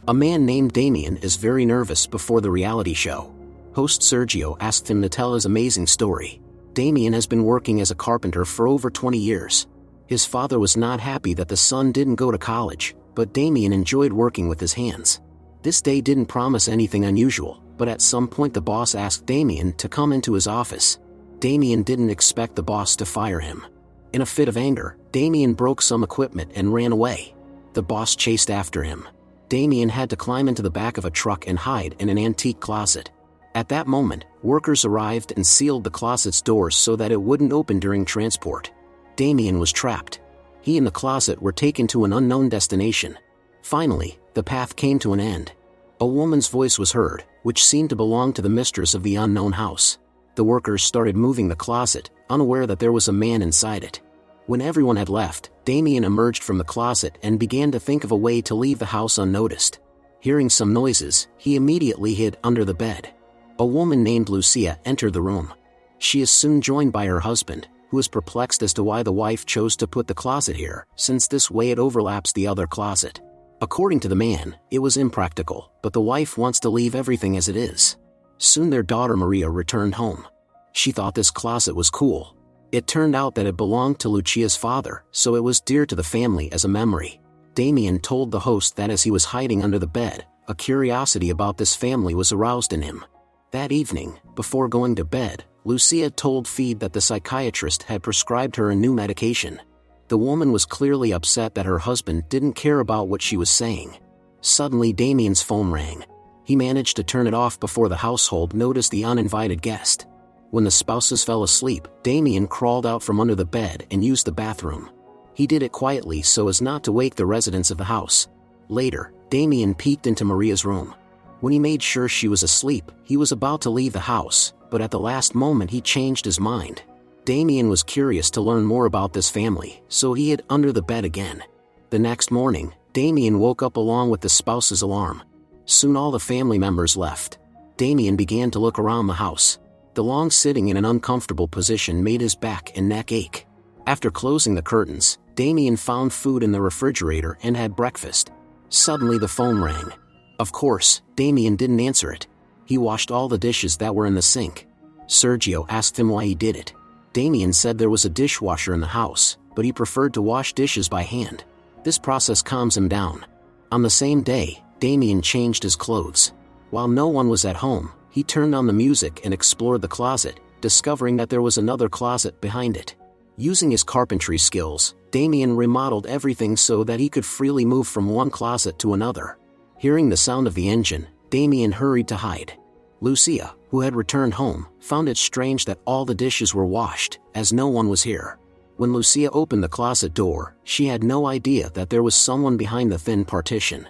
A man named Damien is very nervous before the reality show. Host Sergio asked him to tell his amazing story. Damien has been working as a carpenter for over 20 years. His father was not happy that the son didn't go to college, but Damien enjoyed working with his hands. This day didn't promise anything unusual, but at some point the boss asked Damien to come into his office. Damien didn't expect the boss to fire him. In a fit of anger, Damien broke some equipment and ran away. The boss chased after him. Damien had to climb into the back of a truck and hide in an antique closet. At that moment, workers arrived and sealed the closet's doors so that it wouldn't open during transport. Damien was trapped. He and the closet were taken to an unknown destination. Finally, the path came to an end. A woman's voice was heard, which seemed to belong to the mistress of the unknown house. The workers started moving the closet, unaware that there was a man inside it. When everyone had left, Damien emerged from the closet and began to think of a way to leave the house unnoticed. Hearing some noises, he immediately hid under the bed. A woman named Lucia entered the room. She is soon joined by her husband, who is perplexed as to why the wife chose to put the closet here, since this way it overlaps the other closet. According to the man, it was impractical, but the wife wants to leave everything as it is. Soon their daughter Maria returned home. She thought this closet was cool. It turned out that it belonged to Lucia's father, so it was dear to the family as a memory. Damien told the host that as he was hiding under the bed, a curiosity about this family was aroused in him. That evening, before going to bed, Lucia told Feed that the psychiatrist had prescribed her a new medication. The woman was clearly upset that her husband didn't care about what she was saying. Suddenly Damien's phone rang. He managed to turn it off before the household noticed the uninvited guest. When the spouses fell asleep, Damien crawled out from under the bed and used the bathroom. He did it quietly so as not to wake the residents of the house. Later, Damien peeked into Maria's room. When he made sure she was asleep, he was about to leave the house, but at the last moment he changed his mind. Damien was curious to learn more about this family, so he hid under the bed again. The next morning, Damien woke up along with the spouse's alarm. Soon all the family members left. Damien began to look around the house. The long sitting in an uncomfortable position made his back and neck ache. After closing the curtains, Damien found food in the refrigerator and had breakfast. Suddenly the phone rang. Of course, Damien didn't answer it. He washed all the dishes that were in the sink. Sergio asked him why he did it. Damien said there was a dishwasher in the house, but he preferred to wash dishes by hand. This process calms him down. On the same day, Damien changed his clothes. While no one was at home, he turned on the music and explored the closet, discovering that there was another closet behind it. Using his carpentry skills, Damien remodeled everything so that he could freely move from one closet to another. Hearing the sound of the engine, Damien hurried to hide. Lucia, who had returned home, found it strange that all the dishes were washed, as no one was here. When Lucia opened the closet door, she had no idea that there was someone behind the thin partition.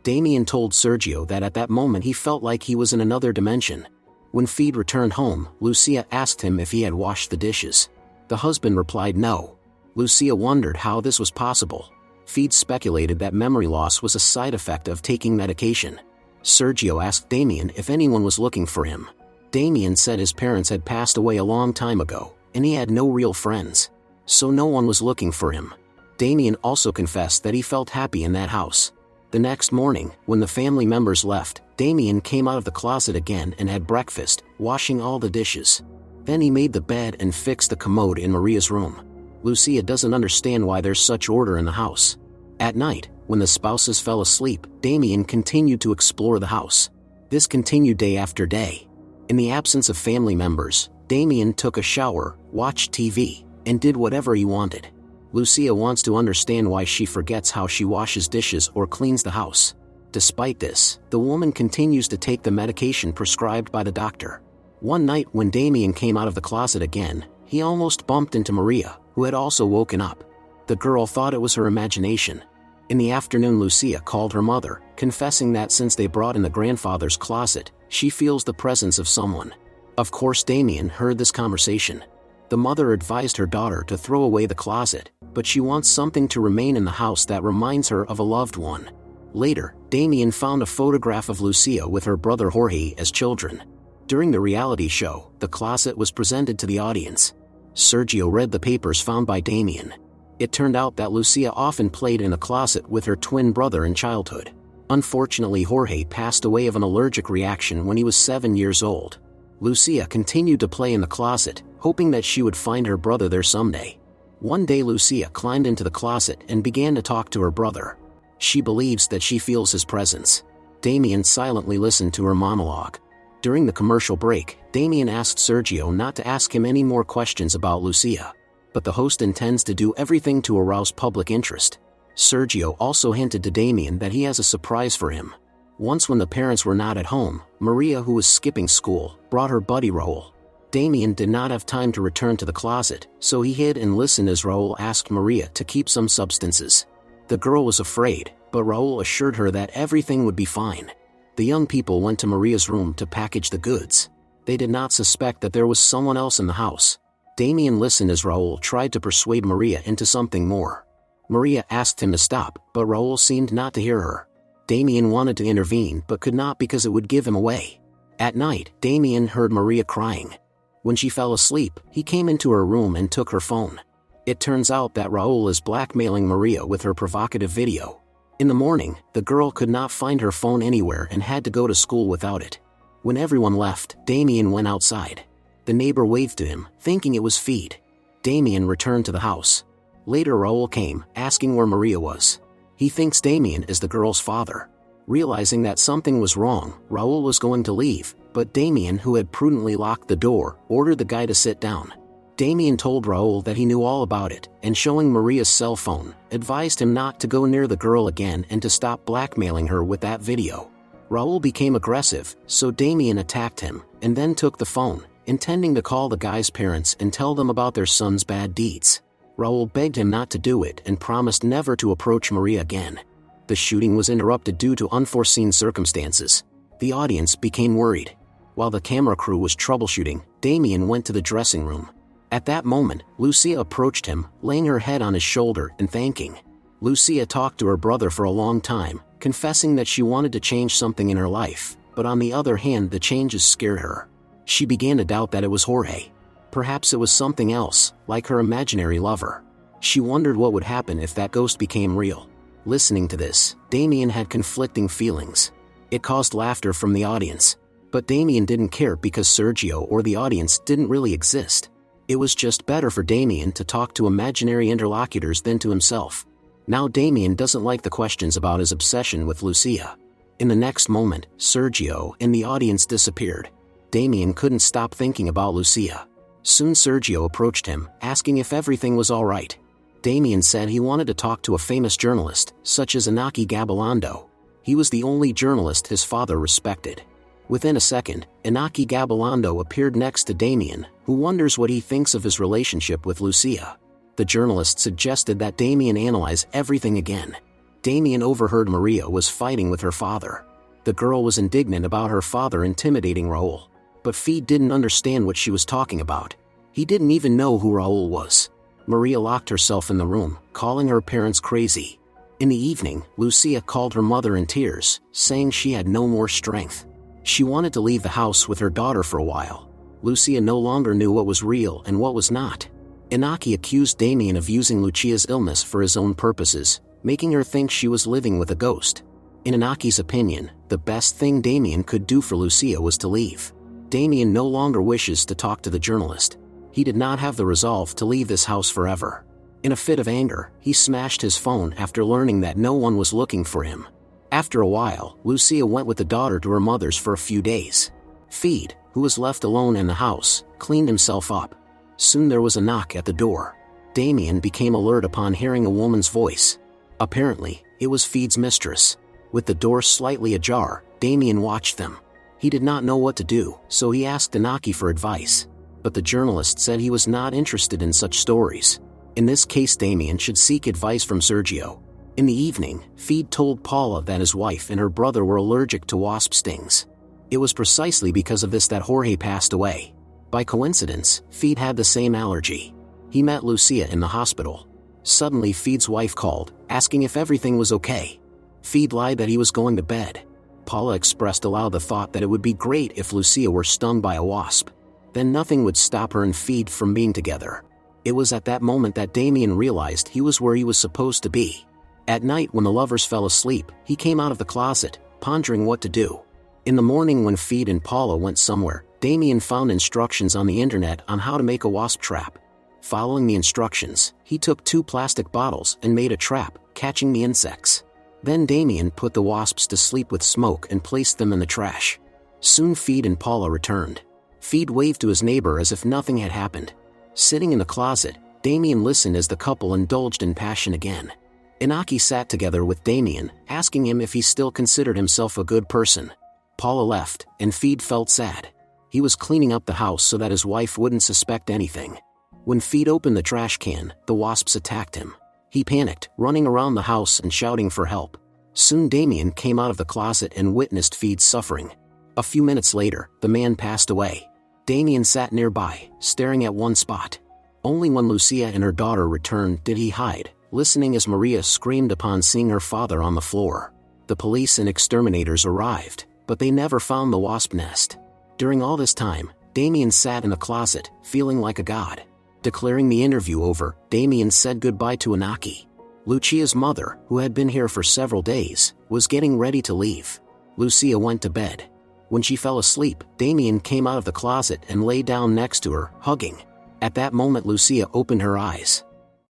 Damien told Sergio that at that moment he felt like he was in another dimension. When Feed returned home, Lucia asked him if he had washed the dishes. The husband replied no. Lucia wondered how this was possible. Feed speculated that memory loss was a side effect of taking medication. Sergio asked Damien if anyone was looking for him. Damien said his parents had passed away a long time ago, and he had no real friends. So no one was looking for him. Damien also confessed that he felt happy in that house. The next morning, when the family members left, Damien came out of the closet again and had breakfast, washing all the dishes. Then he made the bed and fixed the commode in Maria's room. Lucia doesn't understand why there's such order in the house. At night, when the spouses fell asleep, Damien continued to explore the house. This continued day after day. In the absence of family members, Damien took a shower, watched TV, and did whatever he wanted. Lucia wants to understand why she forgets how she washes dishes or cleans the house. Despite this, the woman continues to take the medication prescribed by the doctor. One night when Damien came out of the closet again, he almost bumped into Maria, who had also woken up. The girl thought it was her imagination. In the afternoon, Lucia called her mother, confessing that since they brought in the grandfather's closet, she feels the presence of someone. Of course, Damien heard this conversation. The mother advised her daughter to throw away the closet, but she wants something to remain in the house that reminds her of a loved one. Later, Damien found a photograph of Lucia with her brother Jorge as children. During the reality show, the closet was presented to the audience. Sergio read the papers found by Damien. It turned out that Lucia often played in a closet with her twin brother in childhood. Unfortunately, Jorge passed away of an allergic reaction when he was 7 years old. Lucia continued to play in the closet, hoping that she would find her brother there someday. One day Lucia climbed into the closet and began to talk to her brother. She believes that she feels his presence. Damien silently listened to her monologue. During the commercial break, Damien asked Sergio not to ask him any more questions about Lucia. But the host intends to do everything to arouse public interest. Sergio also hinted to Damien that he has a surprise for him. Once when the parents were not at home, Maria, who was skipping school, brought her buddy Raul. Damien did not have time to return to the closet, so he hid and listened as Raul asked Maria to keep some substances. The girl was afraid, but Raul assured her that everything would be fine. The young people went to Maria's room to package the goods. They did not suspect that there was someone else in the house. Damien listened as Raul tried to persuade Maria into something more. Maria asked him to stop, but Raul seemed not to hear her. Damien wanted to intervene but could not because it would give him away. At night, Damien heard Maria crying. When she fell asleep, he came into her room and took her phone. It turns out that Raul is blackmailing Maria with her provocative video. In the morning, the girl could not find her phone anywhere and had to go to school without it. When everyone left, Damien went outside. The neighbor waved to him, thinking it was Feed. Damien returned to the house. Later Raul came, asking where Maria was. He thinks Damien is the girl's father. Realizing that something was wrong, Raul was going to leave, but Damien, who had prudently locked the door, ordered the guy to sit down. Damien told Raul that he knew all about it, and showing Maria's cell phone, advised him not to go near the girl again and to stop blackmailing her with that video. Raul became aggressive, so Damien attacked him, and then took the phone, intending to call the guy's parents and tell them about their son's bad deeds. Raul begged him not to do it and promised never to approach Maria again. The shooting was interrupted due to unforeseen circumstances. The audience became worried. While the camera crew was troubleshooting, Damien went to the dressing room. At that moment, Lucia approached him, laying her head on his shoulder and thanking. Lucia talked to her brother for a long time, confessing that she wanted to change something in her life, but on the other hand the changes scared her. She began to doubt that it was Jorge. Perhaps it was something else, like her imaginary lover. She wondered what would happen if that ghost became real. Listening to this, Damien had conflicting feelings. It caused laughter from the audience. But Damien didn't care because Sergio or the audience didn't really exist. It was just better for Damien to talk to imaginary interlocutors than to himself. Now Damien doesn't like the questions about his obsession with Lucia. In the next moment, Sergio and the audience disappeared. Damien couldn't stop thinking about Lucia. Soon Sergio approached him, asking if everything was all right. Damien said he wanted to talk to a famous journalist, such as Inaki Gabilondo. He was the only journalist his father respected. Within a second, Inaki Gabilondo appeared next to Damien, who wonders what he thinks of his relationship with Lucia. The journalist suggested that Damien analyze everything again. Damien overheard Maria was fighting with her father. The girl was indignant about her father intimidating Raul. But Feed didn't understand what she was talking about. He didn't even know who Raul was. Maria locked herself in the room, calling her parents crazy. In the evening, Lucia called her mother in tears, saying she had no more strength. She wanted to leave the house with her daughter for a while. Lucia no longer knew what was real and what was not. Inaki accused Damien of using Lucia's illness for his own purposes, making her think she was living with a ghost. In Inaki's opinion, the best thing Damien could do for Lucia was to leave. Damien no longer wishes to talk to the journalist. He did not have the resolve to leave this house forever. In a fit of anger, he smashed his phone after learning that no one was looking for him. After a while, Lucia went with the daughter to her mother's for a few days. Feed, who was left alone in the house, cleaned himself up. Soon there was a knock at the door. Damien became alert upon hearing a woman's voice. Apparently, it was Feed's mistress. With the door slightly ajar, Damien watched them. He did not know what to do, so he asked Inaki for advice. But the journalist said he was not interested in such stories. In this case, Damien should seek advice from Sergio. In the evening, Feed told Paula that his wife and her brother were allergic to wasp stings. It was precisely because of this that Jorge passed away. By coincidence, Feed had the same allergy. He met Lucia in the hospital. Suddenly Feed's wife called, asking if everything was okay. Feed lied that he was going to bed. Paula expressed aloud the thought that it would be great if Lucia were stung by a wasp. Then nothing would stop her and Feed from being together. It was at that moment that Damien realized he was where he was supposed to be. At night when the lovers fell asleep, he came out of the closet, pondering what to do. In the morning when Feed and Paula went somewhere, Damien found instructions on the internet on how to make a wasp trap. Following the instructions, he took 2 plastic bottles and made a trap, catching the insects. Then Damien put the wasps to sleep with smoke and placed them in the trash. Soon Feed and Paula returned. Feed waved to his neighbor as if nothing had happened. Sitting in the closet, Damien listened as the couple indulged in passion again. Inaki sat together with Damien, asking him if he still considered himself a good person. Paula left, and Feed felt sad. He was cleaning up the house so that his wife wouldn't suspect anything. When Feed opened the trash can, the wasps attacked him. He panicked, running around the house and shouting for help. Soon Damien came out of the closet and witnessed Feed's suffering. A few minutes later, the man passed away. Damien sat nearby, staring at one spot. Only when Lucia and her daughter returned did he hide, listening as Maria screamed upon seeing her father on the floor. The police and exterminators arrived, but they never found the wasp nest. During all this time, Damien sat in a closet, feeling like a god. Declaring the interview over, Damien said goodbye to Inaki. Lucia's mother, who had been here for several days, was getting ready to leave. Lucia went to bed. When she fell asleep, Damien came out of the closet and lay down next to her, hugging. At that moment Lucia opened her eyes.